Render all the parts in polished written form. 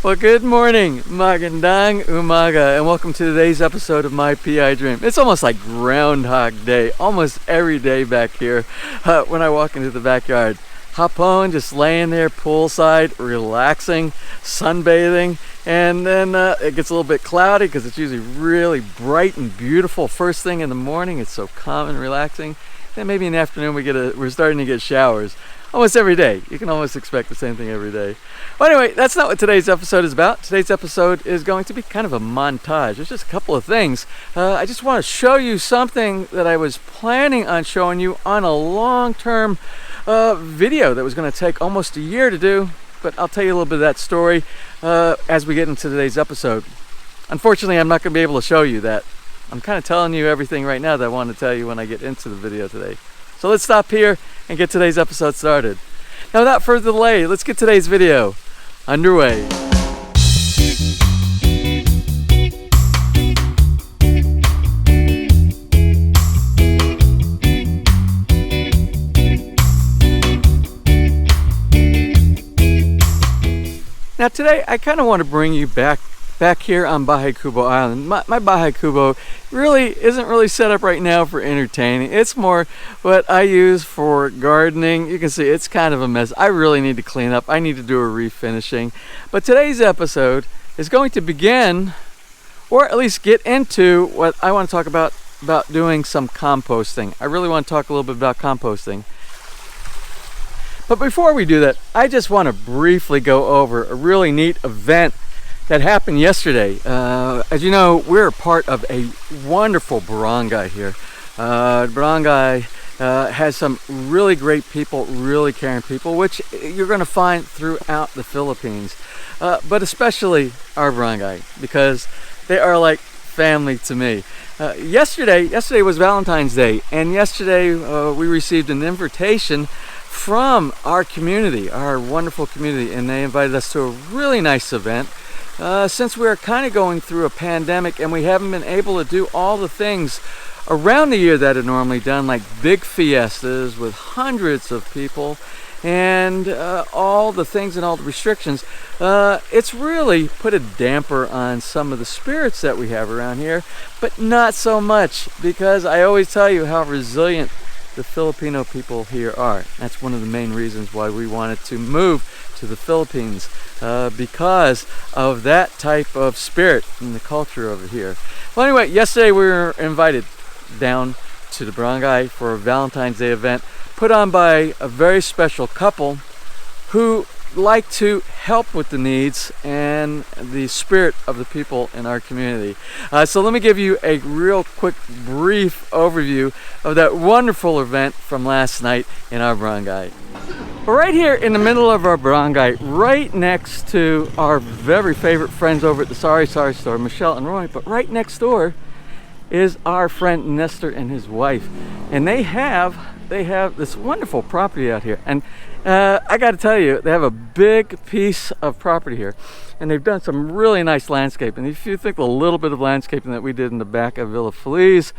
Well, good morning, magandang umaga, and welcome to today's episode of My PI Dream. It's almost like Groundhog Day, almost every day back here when I walk into the backyard. Hapon, just laying there poolside, relaxing, sunbathing, and then it gets a little bit cloudy because it's usually really bright and beautiful first thing in the morning. It's so calm and relaxing. Then maybe in the afternoon we're starting to get showers. Almost every day. You can almost expect the same thing every day. Well, anyway, that's not what today's episode is about. Today's episode is going to be kind of a montage. There's just a couple of things. I just want to show you something that I was planning on showing you on a long-term video that was going to take almost a year to do, but I'll tell you a little bit of that story as we get into today's episode. Unfortunately, I'm not going to be able to show you that. I'm kind of telling you everything right now that I want to tell you when I get into the video today. So let's stop here and get today's episode started. Now, without further delay, let's get today's video underway. Now today I kind of want to bring you back here on Bahay Kubo Island. My Bahay Kubo really isn't set up right now for entertaining. It's more what I use for gardening. You can see it's kind of a mess. I really need to clean up. I need to do a refinishing. But today's episode is going to begin, or at least get into, what I want to talk about doing some composting. I really want to talk a little bit about composting. But before we do that, I just want to briefly go over a really neat event that happened yesterday. As you know, we're a part of a wonderful barangay here. Barangay has some really great people, really caring people, which you're going to find throughout the Philippines, but especially our barangay, because they are like family to me. Yesterday was Valentines Day, and yesterday we received an invitation from our community, our wonderful community, and they invited us to a really nice event. Since we're kind of going through a pandemic and we haven't been able to do all the things around the year that are normally done, like big fiestas with hundreds of people and all the things and all the restrictions, it's really put a damper on some of the spirits that we have around here, but not so much, because I always tell you how resilient the Filipino people here are. That's one of the main reasons why we wanted to move to the Philippines, because of that type of spirit and the culture over here. Well, anyway, yesterday we were invited down to the barangay for a Valentine's Day event put on by a very special couple who like to help with the needs and the spirit of the people in our community. So let me give you a real quick brief overview of that wonderful event from last night in our barangay. We're right here in the middle of our barangay, right next to our very favorite friends over at the Sari store, Michelle and Roy, but right next door is our friend Nestor and his wife, and they have this wonderful property out here. And I got to tell you, they have a big piece of property here, and they've done some really nice landscaping. If you think the little bit of landscaping that we did in the back of Villa Feliz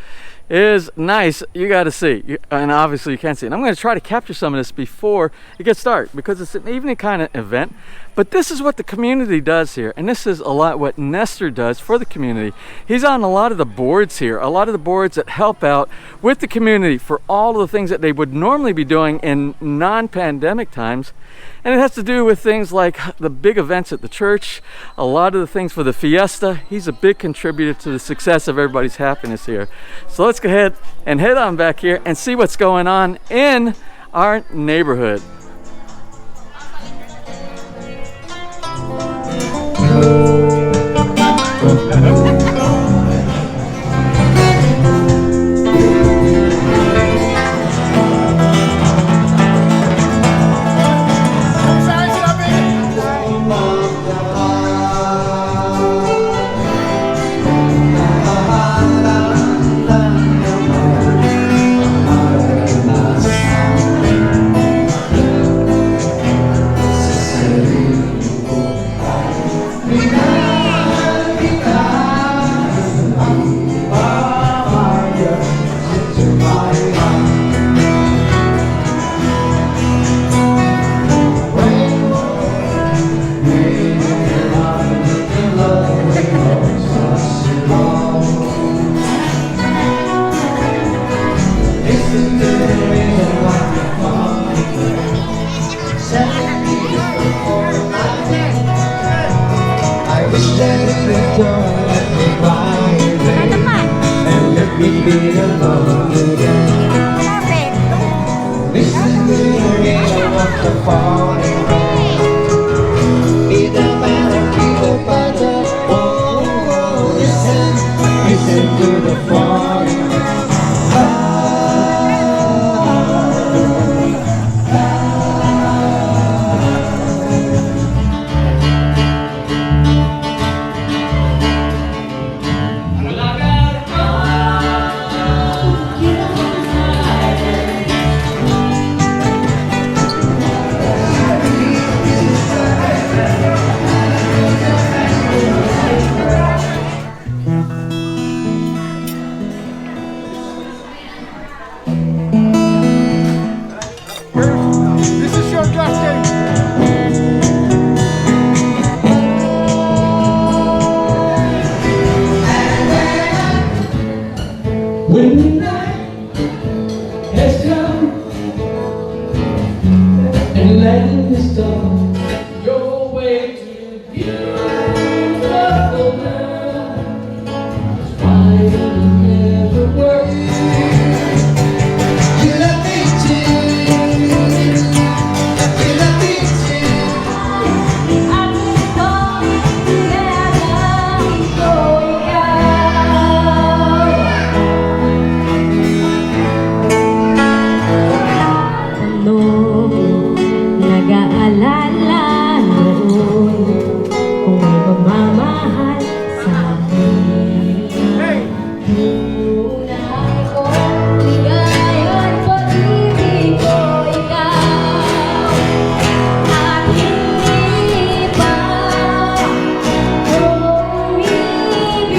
is nice, you got to see, and obviously you can't see it. And I'm going to try to capture some of this before it gets dark, because it's an evening kind of event. But this is what the community does here, and this is a lot what Nestor does for the community. He's on a lot of the boards here, a lot of the boards that help out with the community for all of the things that they would normally be doing in non-pandemic times. And it has to do with things like the big events at the church, a lot of the things for the fiesta. He's a big contributor to the success of everybody's happiness here. So let's go ahead and head on back here and see what's going on in our neighborhood. Listen to the rhythm of the falling rain. It don't matter people butter. Oh, listen to the falling rain. This is your cascade. When the night has come and land is done, your way to beautiful land is why it'll never work. You love me too. You love me too. I'm going together, going nag-aalala noon kung may mamamahal sa akin. Tunay ko, ligaya't pag-ibig ko ikaw at hindi pa umibig.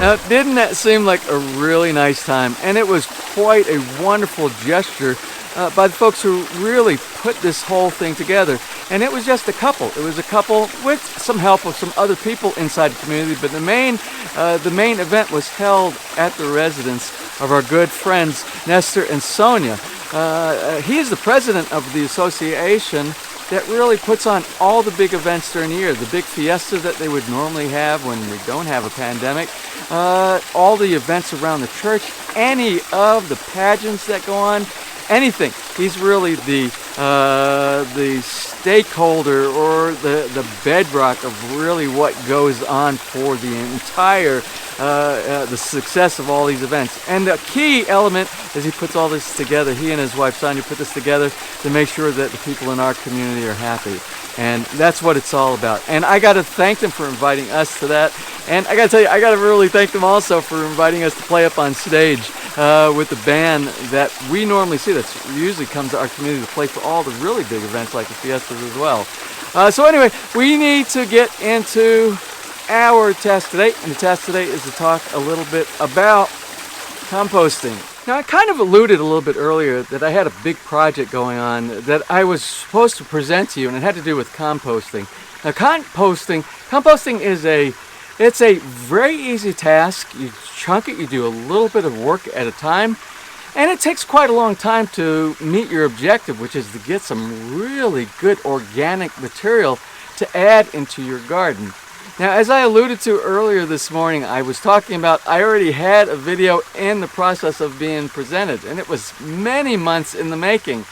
Now, didn't that seem like a really nice time? And it was quite a wonderful gesture by the folks who really put this whole thing together. And it was just a couple. It was a couple with some help of some other people inside the community. But the main event was held at the residence of our good friends Nestor and Sonia. He is the president of the association that really puts on all the big events during the year. The big fiesta that they would normally have when we don't have a pandemic. All the events around the church. Any of the pageants that go on. Anything. He's really the stakeholder or the bedrock of really what goes on for the entire the success of all these events. And the key element is he puts all this together. He and his wife Sonia put this together to make sure that the people in our community are happy. And that's what it's all about. And I got to thank them for inviting us to that. And I got to tell you, I got to really thank them also for inviting us to play up on stage with the band that we normally see. That usually comes to our community to play for all the really big events like the fiestas as well. So anyway, we need to get into our task today. And the task today is to talk a little bit about composting. Now, I kind of alluded a little bit earlier that I had a big project going on that I was supposed to present to you, and it had to do with composting. Now, composting is it's a very easy task. You chunk it, you do a little bit of work at a time, and it takes quite a long time to meet your objective, which is to get some really good organic material to add into your garden. Now, as I alluded to earlier this morning, I was talking about I already had a video in the process of being presented, and it was many months in the making.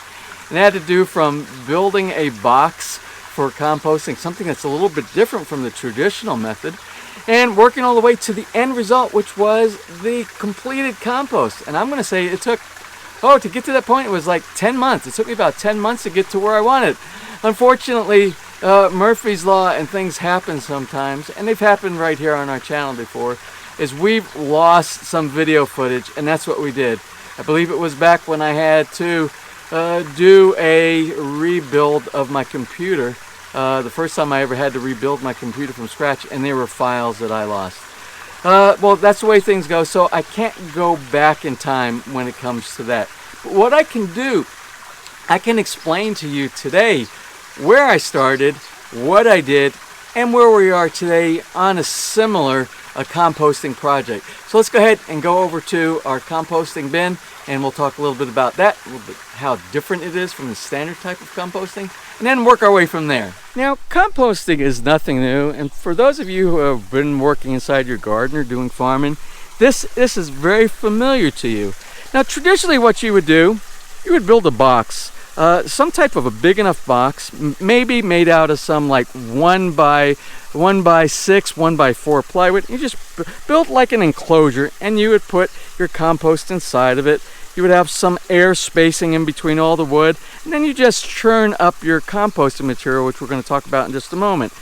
And it had to do from building a box for composting, something that's a little bit different from the traditional method, and working all the way to the end result, which was the completed compost. And I'm going to say it took, to get to that point, it was like 10 months. It took me about 10 months to get to where I wanted. Unfortunately, Murphy's Law and things happen sometimes, and they've happened right here on our channel before, is we've lost some video footage, and that's what we did. I believe it was back when I had to do a rebuild of my computer, the first time I ever had to rebuild my computer from scratch, and they were files that I lost. Well, that's the way things go, so I can't go back in time when it comes to that. But what I can do, I can explain to you today where I started, what I did, and where we are today on a similar composting project. So let's go ahead and go over to our composting bin, and we'll talk a little bit about that, a little bit how different it is from the standard type of composting, and then work our way from there. Now, composting is nothing new, and for those of you who have been working inside your garden or doing farming, this is very familiar to you. Now, traditionally what you would do, you would build a box, some type of a big enough box, maybe made out of some like 1 by 6, 1 by 4 plywood. You just built like an enclosure, and you would put your compost inside of it. You would have some air spacing in between all the wood, and then you just churn up your composting material, which we're going to talk about in just a moment.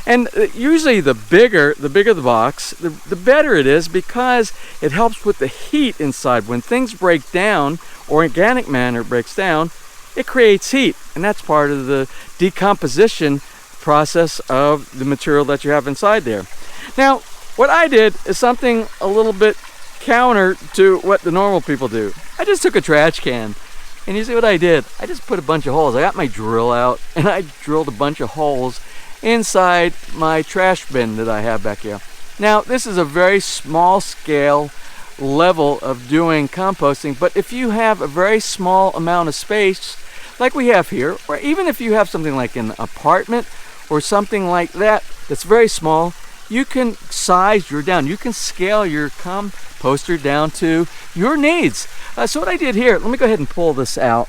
And usually the bigger the box, the better it is, because it helps with the heat inside. When things break down, or organic matter breaks down, it creates heat, and that's part of the decomposition process of the material that you have inside there. Now, what I did is something a little bit counter to what the normal people do. I just took a trash can, and you see what I did? I just put a bunch of holes. I got my drill out, and I drilled a bunch of holes inside my trash bin that I have back here. Now, this is a very small scale level of doing composting, but if you have a very small amount of space like we have here, or even if you have something like an apartment or something like that that's very small, you can size your down. You can scale your composter down to your needs. So what I did here, let me go ahead and pull this out.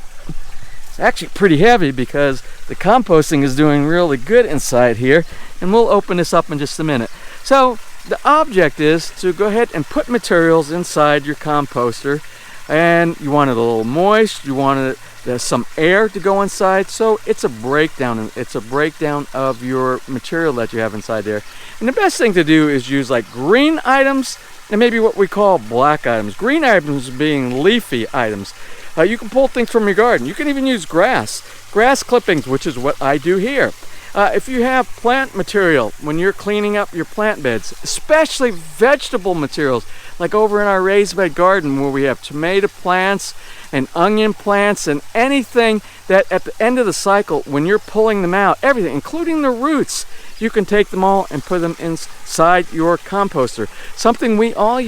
It's actually pretty heavy because the composting is doing really good inside here, and we'll open this up in just a minute. So the object is to go ahead and put materials inside your composter, and you want it a little moist, you want it there's some air to go inside, so it's a breakdown. It's a breakdown of your material that you have inside there. And the best thing to do is use like green items and maybe what we call black items. Green items being leafy items. You can pull things from your garden. You can even use grass clippings, which is what I do here. If you have plant material when you're cleaning up your plant beds, especially vegetable materials, like over in our raised bed garden where we have tomato plants and onion plants and anything that at the end of the cycle, when you're pulling them out, everything, including the roots, you can take them all and put them inside your composter. Something we all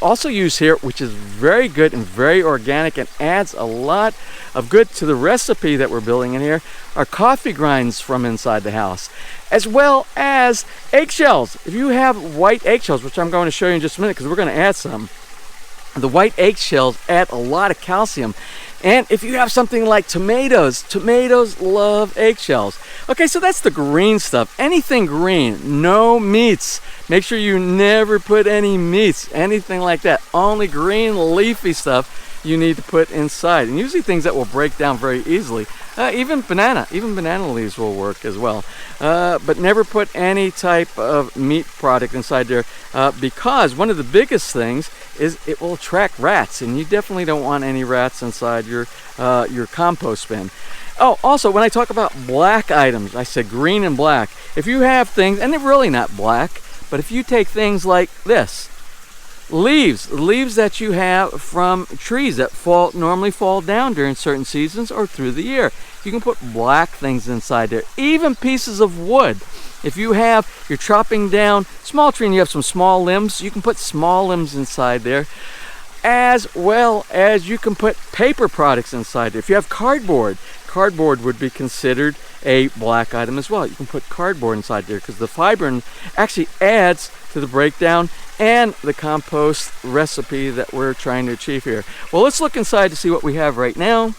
also use here, which is very good and very organic and adds a lot of good to the recipe that we're building in here, are coffee grinds from inside the house, as well as eggshells. If you have white eggshells, which I'm going to show you in just a minute because we're going to add some, the white eggshells add a lot of calcium. And if you have something like tomatoes love eggshells. Okay, so that's the green stuff. Anything green, no meats. Make sure you never put any meats, anything like that. Only green leafy stuff you need to put inside. And usually things that will break down very easily. Even banana leaves will work as well. But never put any type of meat product inside there because one of the biggest things is it will attract rats, and you definitely don't want any rats inside your compost bin. Oh, also when I talk about black items, I said green and black. If you have things, and they're really not black, but if you take things like this, leaves that you have from trees that normally fall down during certain seasons or through the year, you can put black things inside there. Even pieces of wood. If you're chopping down small tree and you have some small limbs, you can put small limbs inside there, as well as you can put paper products inside there. If you have cardboard would be considered a black item as well. You can put cardboard inside there because the fiber actually adds to the breakdown and the compost recipe that we're trying to achieve here. Well, let's look inside to see what we have right now.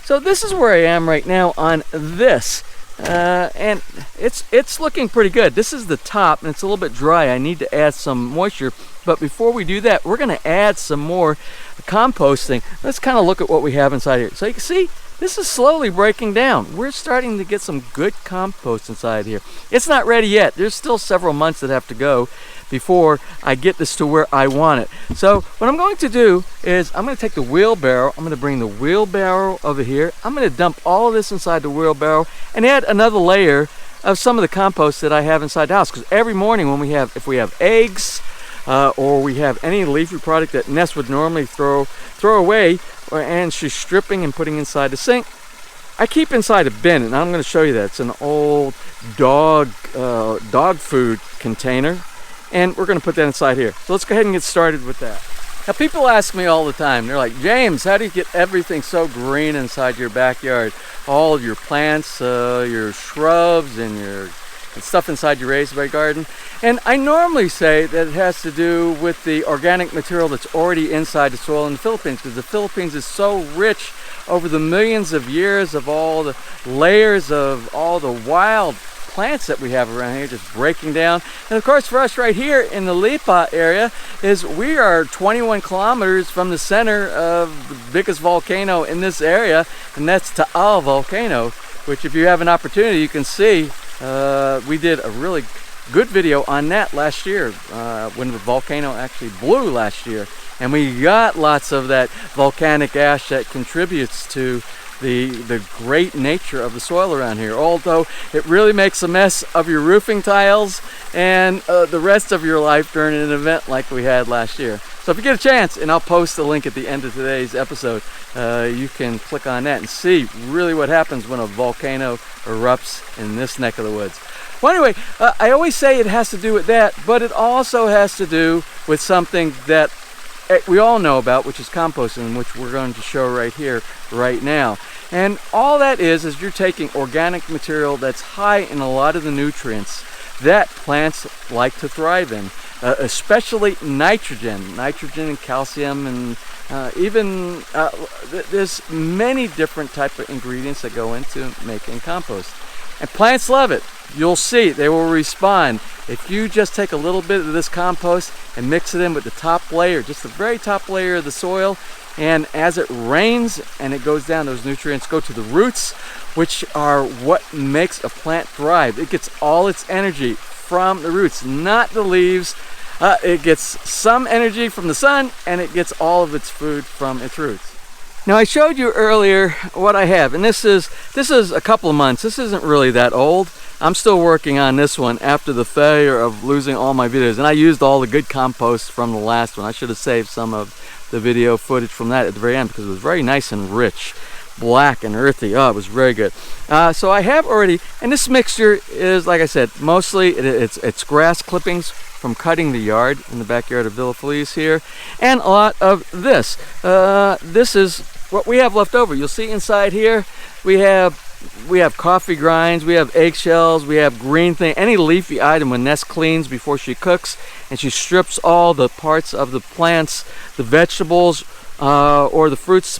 So this is where I am right now on this. And it's looking pretty good. This is the top, and it's a little bit dry. I need to add some moisture, but before we do that, we're going to add some more composting. Let's kind of look at what we have inside here. So you can see this is slowly breaking down. We're starting to get some good compost inside here. It's not ready yet. There's still several months that have to go before I get this to where I want it. So what I'm going to do is I'm going to take the wheelbarrow. I'm going to bring the wheelbarrow over here. I'm going to dump all of this inside the wheelbarrow and add another layer of some of the compost that I have inside the house. Because every morning when if we have eggs or we have any leafy product that Ness would normally throw away, and she's stripping and putting inside the sink, I keep inside a bin, and I'm going to show you that. It's an old dog food container, and we're going to put that inside here. So let's go ahead and get started with that. Now, people ask me all the time, they're like, James, how do you get everything so green inside your backyard? All of your plants, your shrubs, and stuff inside your raised bed garden. And I normally say that it has to do with the organic material that's already inside the soil in the Philippines, because the Philippines is so rich over the millions of years of all the layers of all the wild plants that we have around here just breaking down. And of course for us right here in the Lipa area is we are 21 kilometers from the center of the biggest volcano in this area, and that's Taal volcano, which if you have an opportunity you can see. We did a really good video on that last year when the volcano actually blew last year, and we got lots of that volcanic ash that contributes to the great nature of the soil around here, although it really makes a mess of your roofing tiles and the rest of your life during an event like we had last year. So if you get a chance, and I'll post the link at the end of today's episode, you can click on that and see really what happens when a volcano erupts in this neck of the woods. Well, anyway, I always say it has to do with that, but it also has to do with something that we all know about, which is composting, which we're going to show right here, right now. And all that is you're taking organic material that's high in a lot of the nutrients that plants like to thrive in, especially nitrogen and calcium, and even there's many different type of ingredients that go into making compost. And plants love it. You'll see they will respond. If you just take a little bit of this compost and mix it in with the top layer, just the very top layer of the soil, and as it rains and it goes down, those nutrients go to the roots, which are what makes a plant thrive. It gets all its energy from the roots, not the leaves. It gets some energy from the sun, and it gets all of its food from its roots. Now, I showed you earlier what I have, and this is a couple of months. This isn't really that old. I'm still working on this one after the failure of losing all my videos, and I used all the good compost from the last one. I should have saved some of the video footage from that at the very end, because it was very nice and rich, black and earthy. Oh, it was very good. So I have already, and this mixture is, like I said, mostly it's grass clippings from cutting the yard in the backyard of Villa Feliz here, and a lot of this. This is what we have left over. You'll see inside here we have coffee grinds, we have eggshells, we have green thing, any leafy item when Ness cleans before she cooks, and she strips all the parts of the plants, the vegetables, or the fruits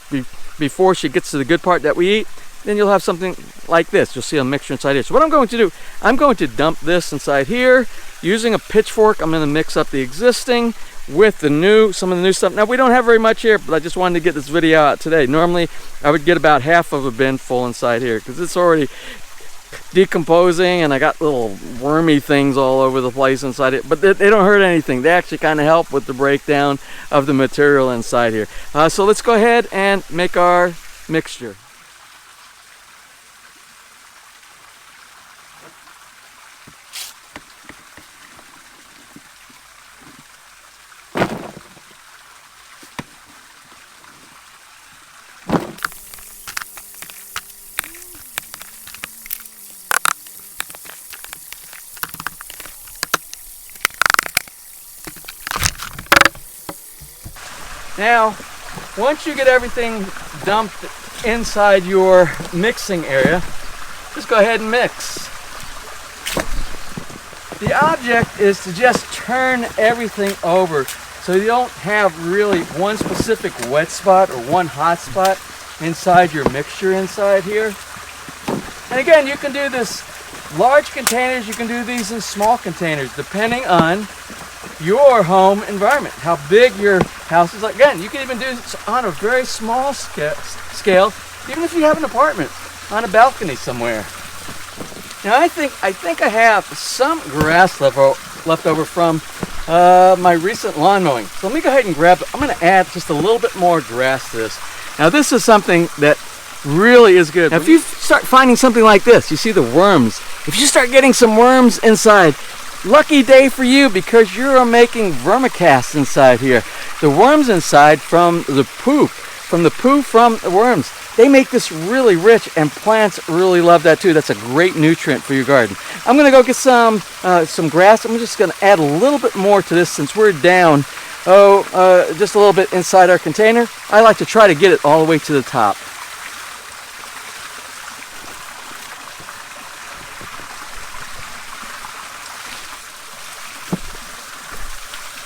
before she gets to the good part that we eat. Then you'll have something like this. You'll see a mixture inside here. So what I'm going to do, I'm going to dump this inside here. Using a pitchfork, I'm going to mix up the existing with some of the new stuff. Now, we don't have very much here, but I just wanted to get this video out today. Normally, I would get about half of a bin full inside here, because it's already decomposing, and I got little wormy things all over the place inside it, but they don't hurt anything. They actually kind of help with the breakdown of the material inside here. So let's go ahead and make our mixture. Now, once you get everything dumped inside your mixing area, just go ahead and mix. The object is to just turn everything over, so you don't have really one specific wet spot or one hot spot inside your mixture inside here. And again, you can do this large containers, you can do these in small containers, depending on your home environment, how big your house is. Again, you can even do this on a very small scale even if you have an apartment on a balcony somewhere. Now I think I have some grass left over from my recent lawn mowing. So let me go ahead and grab it. I'm going to add just a little bit more grass to this. Now this is something that really is good. Now if you start finding something like this, you see the worms. If you start getting some worms inside, lucky day for you, because you are making vermicast inside here. The worms inside from the poo from the worms, they make this really rich, and plants really love that too. That's a great nutrient for your garden. I'm gonna go get some grass. I'm just gonna add a little bit more to this since we're down, just a little bit inside our container. I like to try to get it all the way to the top.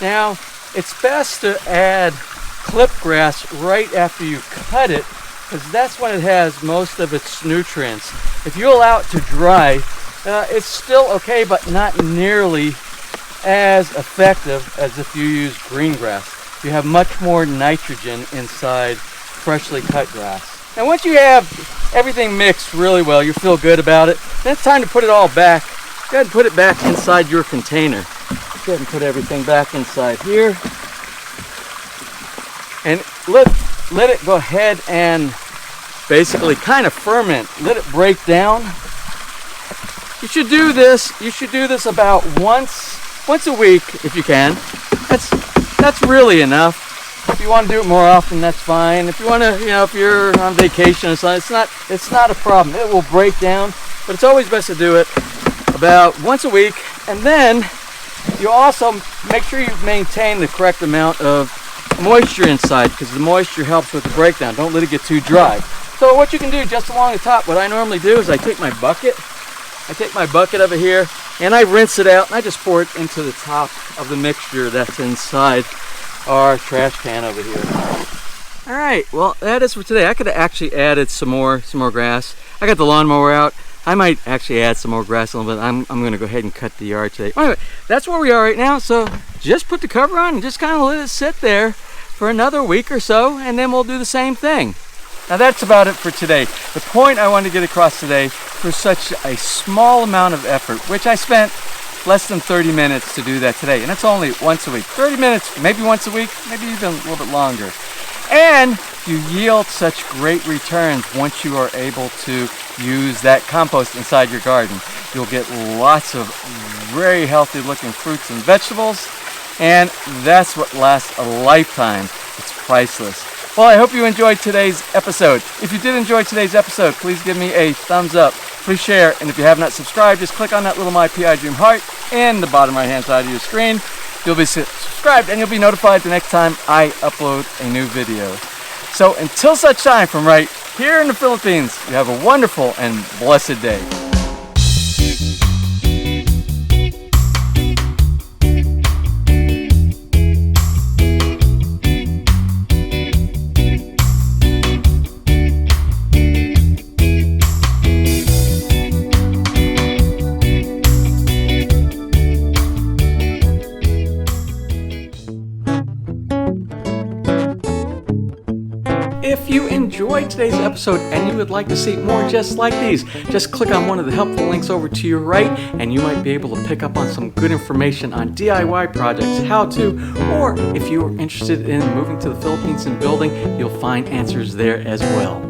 Now, it's best to add clip grass right after you cut it, because that's when it has most of its nutrients. If you allow it to dry, it's still okay, but not nearly as effective as if you use green grass. You have much more nitrogen inside freshly cut grass. And once you have everything mixed really well, you feel good about it, then it's time to put it all back. Go ahead and put it back inside your container. Go ahead and put everything back inside here. And let it go ahead and basically kind of ferment. Let it break down. You should do this about once a week if you can. That's really enough. If you want to do it more often, that's fine. If you want to, if you're on vacation or something, it's not a problem. It will break down, but it's always best to do it about once a week. And then you also make sure you maintain the correct amount of moisture inside, because the moisture helps with the breakdown. Don't let it get too dry. So what you can do just along the top, what I normally do is I take my bucket over here and I rinse it out, and I just pour it into the top of the mixture that's inside our trash can over here. All right, well, that is for today. I could have actually added some more grass. I got the lawnmower out. I might actually add some more grass a little bit. I'm going to go ahead and cut the yard today. Anyway, that's where we are right now. So just put the cover on and just kind of let it sit there for another week or so, and then we'll do the same thing. Now that's about it for today. The point I wanted to get across today, for such a small amount of effort, which I spent less than 30 minutes to do that today, and it's only once a week. 30 minutes, maybe once a week, maybe even a little bit longer. And you yield such great returns once you are able to use that compost inside your garden. You'll get lots of very healthy looking fruits and vegetables, and that's what lasts a lifetime. It's priceless. Well, I hope you enjoyed today's episode. If you did enjoy today's episode, please give me a thumbs up. Please share, and if you have not subscribed, just click on that little MPID dream heart in the bottom right hand side of your screen. You'll be subscribed and you'll be notified the next time I upload a new video. So until such time, from right here in the Philippines, you have a wonderful and blessed day. If you enjoyed today's episode and you would like to see more just like these, just click on one of the helpful links over to your right, and you might be able to pick up on some good information on DIY projects, how to, or if you are interested in moving to the Philippines and building, you'll find answers there as well.